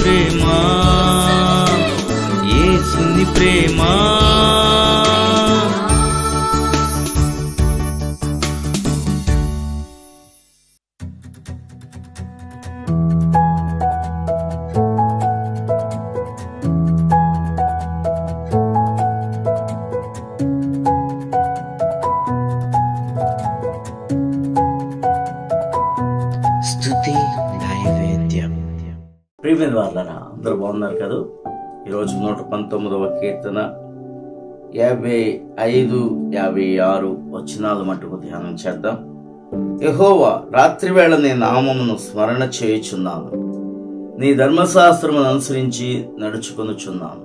ప్రేమ, యేసుని ప్రేమ. ప్రియమైన వాళ్ళరా, అందరూ బాగున్నారు కదా? ఈరోజు 119వ కీర్తన 55, 56 వచనాల మటుకు ధ్యానం చేద్దాం. యెహోవా, రాత్రివేళ నీ నామమును స్మరణ చేయుచున్నాను, నీ ధర్మశాస్త్రమును అనుసరించి నడుచుకొనుచున్నాను,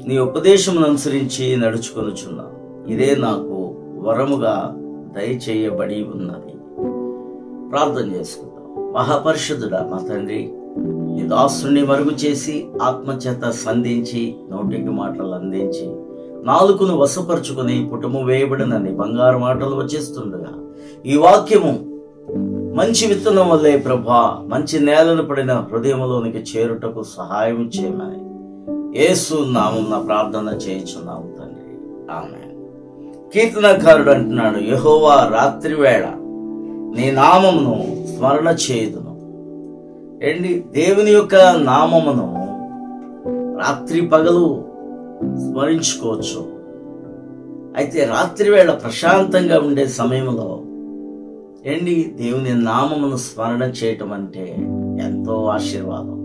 నీ ఉపదేశమును అనుసరించి నడుచుకొనుచున్నాను. ఇదే నాకు వరముగా దయచేయబడి ఉన్నది. ప్రార్థన చేసుకుందాం. మహాపరిశుద్ధుడా మా తండ్రి, నీ దాసుని మరుగు చేసి ఆత్మచేత సంధించి నోటికి మాటలు అందించి నాలుకను వశపరుచుకుని పుటము వేయబడిన నీ బంగారు మాటలు వచ్చేస్తుండగా ఈ వాక్యము మంచి విత్తనం వల్లే ప్రభా మంచి నేలను పడిన హృదయంలోనికి చేరుటకు సహాయం చేయమని యేసు నామమున ప్రార్థన చేయుచున్నాము తండ్రి, ఆమేన్. కీర్తనకారుడు అంటున్నాడు, యెహోవా, రాత్రివేళ నీ నామమును స్మరణ చేయుదును. ఏంటి? దేవుని యొక్క నామమును రాత్రి పగలు స్మరించుకోవచ్చు. అయితే రాత్రి వేళ ప్రశాంతంగా ఉండే సమయంలో ఏంటి దేవుని నామమును స్మరణ చేయటం అంటే ఎంతో ఆశీర్వాదం.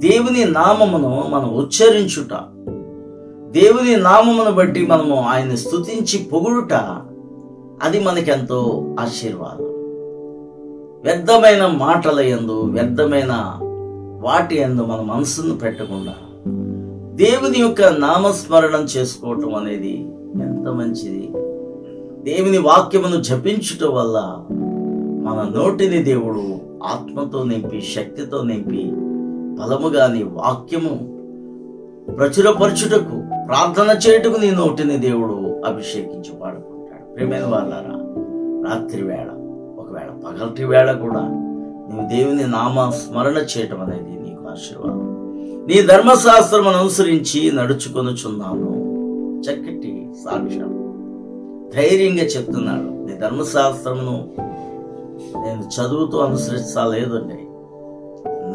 దేవుని నామమును మనం ఉచ్చరించుట, దేవుని నామమును బట్టి మనము ఆయన్ని స్తుతించి పొగుడుట, అది మనకెంతో ఆశీర్వాదం. వ్యర్థమైన మాటల యందు, వ్యర్థమైన వాటి యందు మన మనసును పెట్టకుండా దేవుని యొక్క నామస్మరణం చేసుకోవటం అనేది ఎంత మంచిది. దేవుని వాక్యమును జపించుట వల్ల మన నోటిని దేవుడు ఆత్మతో నింపి, శక్తితో నింపి, బలముగా నీ వాక్యము ప్రచురపరచుటకు, ప్రార్థన చేయుటకు నీ నోటిని దేవుడు అభిషేకించి వాడుకుంటాడు. ప్రియమైన వాళ్ళారా, రాత్రి వేళ, ఒకవేళ పగటి వేళ కూడా నువ్వు దేవుని నామ స్మరణ చేయటం అనేది నీకు ఆశీర్వాదం. నీ ధర్మశాస్త్రమును అనుసరించి నడుచుకొనుచున్నాను. చక్కటి సాక్ష్యం, ధైర్యంగా చెప్తున్నాడు. నీ ధర్మశాస్త్రమును నేను చదువుతూ అనుసరించలేదండి,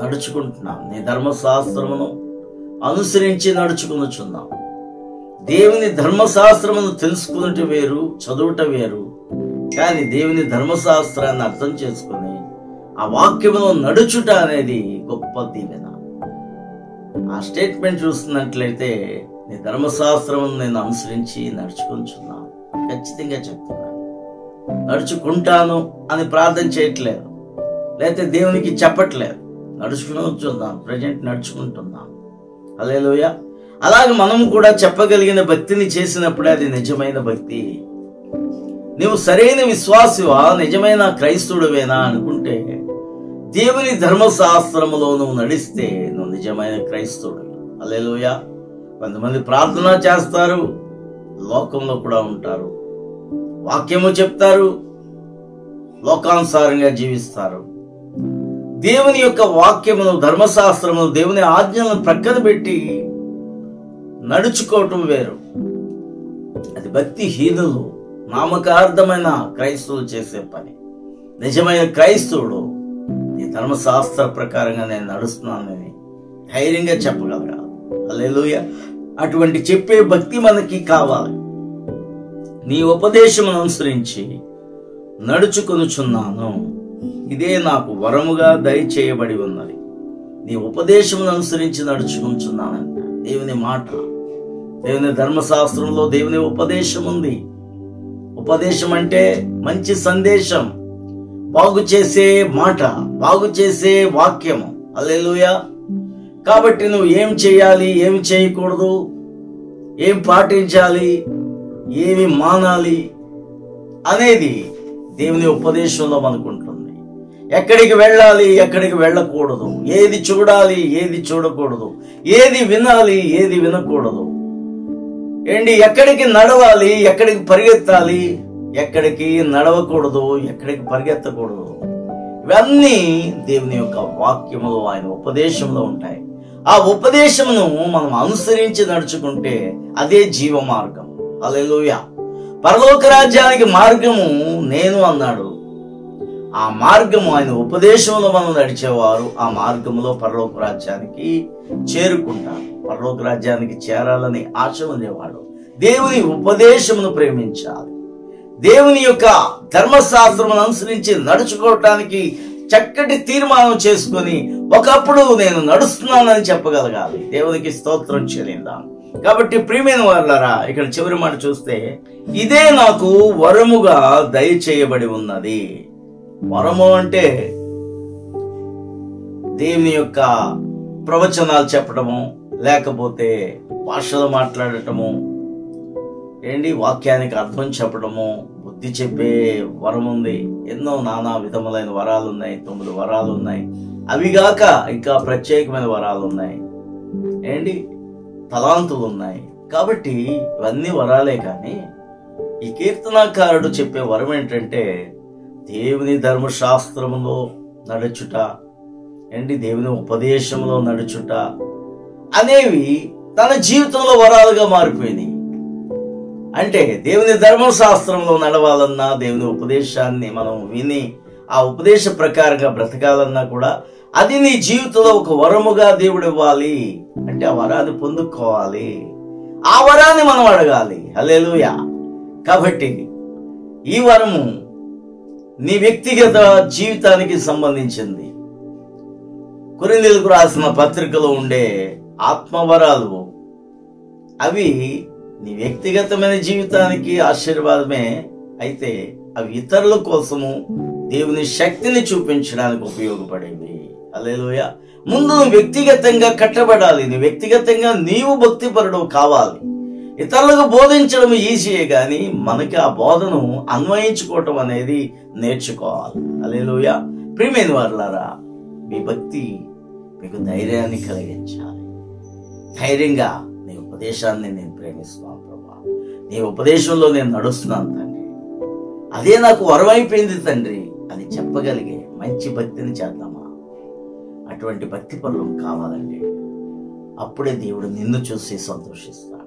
నడుచుకుంటున్నాను. నీ ధర్మశాస్త్రమును అనుసరించి నడుచుకొనుచున్నాం. దేవుని ధర్మశాస్త్రమును తెలుసుకున్నట్టు వేరు, చదువుట వేరు. కానీ దేవుని ధర్మశాస్త్రాన్ని అర్థం చేసుకుని ఆ వాక్యములో నడుచుట అనేది గొప్ప దీవెన. ఆ స్టేట్మెంట్ చూస్తున్నట్లయితే, నీ ధర్మశాస్త్రమును నేను అనుసరించి నడుచుకుంటున్నాను. ఖచ్చితంగా చెప్తున్నాను. నడుచుకుంటాను అని ప్రార్థన చేయట్లేదు, లేకపోతే దేవునికి చెప్పట్లేదు. నడుచుకుంటున్నాను, ప్రజెంట్ నడుచుకుంటున్నాను. హల్లెలూయా. అలాగే మనము కూడా చెప్పగలిగిన భక్తిని చేసినప్పుడే అది నిజమైన భక్తి. నువ్వు సరైన విశ్వాసివా, నిజమైన క్రైస్తవుడివేనా అనుకుంటే, దేవుని ధర్మశాస్త్రములో నువ్వు నడిస్తే నువ్వు నిజమైన క్రైస్తవుడివి. హల్లెలూయా. కొంతమంది ప్రార్థన చేస్తారు, లోకంలో కూడా ఉంటారు, వాక్యము చెప్తారు, లోకానుసారంగా జీవిస్తారు. దేవుని యొక్క వాక్యమును, ధర్మశాస్త్రమును, దేవుని ఆజ్ఞలను ప్రక్కన పెట్టి నడుచుకోవటం వేరు. అది భక్తిహీనులు, నామకార్థమైన క్రైస్తవులు చేసే పని. నిజమైన క్రైస్తవుడు ఈ ధర్మశాస్త్ర ప్రకారంగా నేను నడుస్తున్నానని ధైర్యంగా చెప్పగలగాలి. హల్లెలూయా. అటువంటి చెప్పే భక్తి మనకి కావాలి. నీ ఉపదేశమును అనుసరించి నడుచుకొనుచున్నాను, ఇదే నాకు వరముగా దయచేయబడి ఉన్నది. నీ ఉపదేశమును అనుసరించి నడుచుకుంటున్నానంట. దేవుని మాట, దేవుని ధర్మశాస్త్రంలో దేవుని ఉపదేశం ఉంది. ఉపదేశం అంటే మంచి సందేశం, బాగు చేసే మాట, బాగు చేసే వాక్యము. హల్లెలూయా. కాబట్టి నువ్వు ఏం చేయాలి, ఏమి చేయకూడదు, ఏం పాటించాలి, ఏమి మానాలి అనేది దేవుని ఉపదేశంలో మనకుంటుంది. ఎక్కడికి వెళ్ళాలి, ఎక్కడికి వెళ్ళకూడదు, ఏది చూడాలి, ఏది చూడకూడదు, ఏది వినాలి, ఏది వినకూడదు, ఎక్కడికి నడవాలి, ఎక్కడికి పరిగెత్తాలి, ఎక్కడికి నడవకూడదు, ఎక్కడికి పరిగెత్తకూడదు, ఇవన్నీ దేవుని యొక్క వాక్యములో, ఆయన ఉపదేశంలో ఉంటాయి. ఆ ఉపదేశమును మనం అనుసరించి నడుచుకుంటే అదే జీవ మార్గం. హల్లెలూయా. పరలోక రాజ్యానికి మార్గము నేను అన్నాడు. ఆ మార్గము, ఆయన ఉపదేశంలో మనం నడిచేవారు ఆ మార్గములో పరలోక రాజ్యానికి చేరుకుంటారు. పరలోక రాజ్యానికి చేరాలని ఆశ ఉండేవాడు దేవుని ఉపదేశమును ప్రేమించాలి. దేవుని యొక్క ధర్మశాస్త్రమును అనుసరించి నడుచుకోవటానికి చక్కటి తీర్మానం చేసుకొని ఒకప్పుడు నేను నడుస్తున్నానని చెప్పగలగాలి. దేవునికి స్తోత్రం చెల్లిద్దాం. కాబట్టి ప్రియమైన వారలారా, ఇక్కడ చివరి మాట చూస్తే, ఇదే నాకు వరముగా దయచేయబడి ఉన్నది. వరము అంటే దేవుని యొక్క ప్రవచనాలు చెప్పడము, లేకపోతే భాషలు మాట్లాడటము, వాక్యానికి అర్థం చెప్పడము, బుద్ధి చెప్పే వరం ఉంది. ఎన్నో నానా విధములైన వరాలు ఉన్నాయి. 9 వరాలు ఉన్నాయి. అవిగాక ఇంకా ప్రత్యేకమైన వరాలు ఉన్నాయి. తలాంతులు ఉన్నాయి. కాబట్టి ఇవన్నీ వరాలే. కానీ ఈ కీర్తనాకారుడు చెప్పే వరం ఏంటంటే దేవుని ధర్మశాస్త్రములో నడుచుట, దేవుని ఉపదేశంలో నడుచుట అనేవి తన జీవితంలో వరాలుగా మారిపోయినాయి. అంటే దేవుని ధర్మశాస్త్రంలో నడవాలన్నా, దేవుని ఉపదేశాన్ని మనం విని ఆ ఉపదేశ ప్రకారంగా బ్రతకాలన్నా కూడా అది నీ జీవితంలో ఒక వరముగా దేవుడు ఇవ్వాలి. అంటే ఆ వరాన్ని పొందుకోవాలి. ఆ వరాన్ని మనం అడగాలి. హల్లెలూయా. కాబట్టి ఈ వరము నీ వ్యక్తిగత జీవితానికి సంబంధించింది. కొరింథీయులకు రాసిన పత్రికలో ఉండే ఆత్మవరాలు అవి నీ వ్యక్తిగతమైన జీవితానికి ఆశీర్వాదమే. అయితే అవి ఇతరుల కోసము దేవుని శక్తిని చూపించడానికి ఉపయోగపడేవి. హల్లెలూయా. ముందు వ్యక్తిగతంగా కట్టబడాలి. నీ వ్యక్తిగతంగా నీవు భక్తిపరుడు కావాలి. ఇతరులకు బోధించడం ఈజీయే, కానీ మనకి ఆ బోధను అన్వయించుకోవటం అనేది నేర్చుకోవాలి. హల్లెలూయా. ప్రియమైన వారలారా, మీ భక్తి మీకు ధైర్యాన్ని కలిగించాలి. ధైర్యంగా నీ ఉపదేశాన్ని నేను ప్రేమిస్తున్నాను ప్రభా, నీ ఉపదేశంలో నేను నడుస్తున్నాను తండ్రి, అదే నాకు వరమైపోయింది తండ్రి అని చెప్పగలిగే మంచి భక్తిని చేద్దామా? అటువంటి భక్తి పనులు కావాలండి. అప్పుడే దేవుడు నిన్ను చూసి సంతోషిస్తాడు.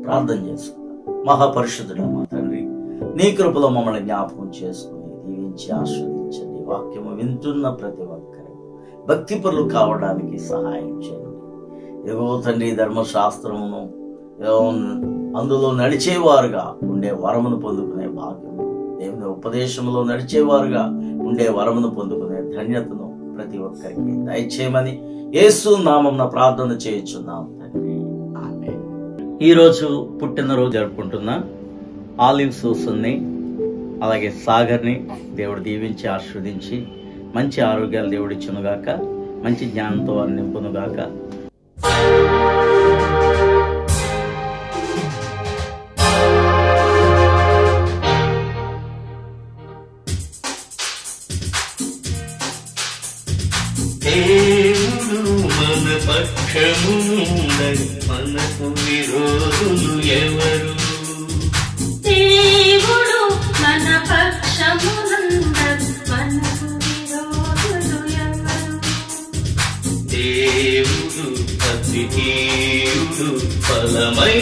ప్రార్థన చేసుకుందాం. మహాపరిశుద్ధుడా మా తండ్రి, నీ కృపలో మమ్మల్ని జ్ఞాపకం చేసుకుని దీవించి ఆస్వాదించండి. వాక్యము వింటున్న ప్రతి ఒక్కరు భక్తి పనులు కావడానికి సహాయం చేయండి. ఏవో తండ్రి ధర్మశాస్త్రమును అందులో నడిచేవారుగా ఉండే వరమును పొందుకునే భాగ్యము, దేవుని ఉపదేశంలో నడిచేవారుగా ఉండే వరమును పొందుకునే ధన్యతను ప్రతి ఒక్కరికి దయచేయమని యేసు నామమున ప్రార్థన చేయుచున్నాం తండ్రి. ఆమేన్. ఈరోజు పుట్టినరోజు జరుపుకుంటున్న ఆలివ్ సూసన్ని, అలాగే సాగర్ని దేవుడు దీవించి ఆశీర్వదించి మంచి ఆరోగ్యాలు దేవుడు ఇచ్చునుగాక, మంచి జ్ఞానంతో వారిని నింపునుగాక. దేవుడు మన పక్షముండని మనకు విరోధులు ఎవరు? దేవుడు మన పక్షముండని మనకు విరోధులు ఎవరు? దేవుడు అతిథీయుడు ఫలమై